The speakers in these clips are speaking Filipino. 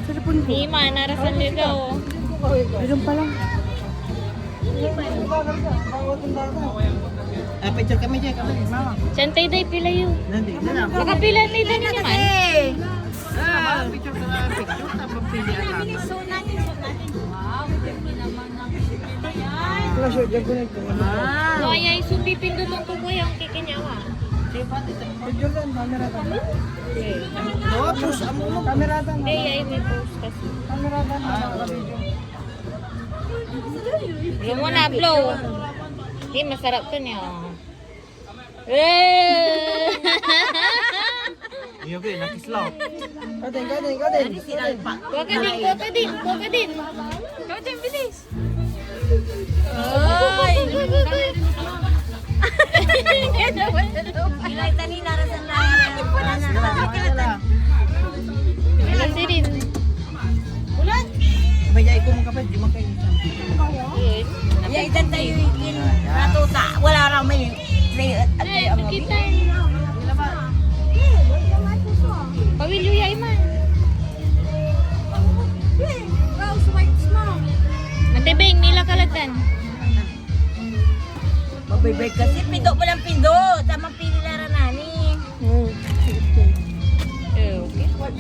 Cellphone ko. Di man, narasan din daw. Meron pa lang. Picture kami dyan, kami. Mama. Santay day pila yun. Nandito na. Nakapila na din naman. Picture ka na. Picture na. Papili ang Flash out, yan ko na ito. So, ay supi pindutong ko kuya ang kikinyawa. Picture lang, camera ta. Push mo mo. Camera ta. Hindi, ay may post kasi. Camera ta. Naka-video. Blow mo na, blow. Hindi, masarap to niya. Eh! Iyo ba, nakislaw. Katin. Kuha ka din, kuha ka din, kuha ka din. Kuha din, bilis. Ay! Ilay tani narasan na. Bilis din. Bayay ko mong kapit, di mo kayo. Yes. Ya itan tayo yung ratuta. Wala raw may Ay, kita. Pawilyo yay man. Matibing, nila kalatan. Magbibay kasi pindo mo lang pindo. Tamang pili lara nani. Okay.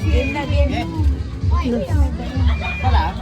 Game na game. Wala.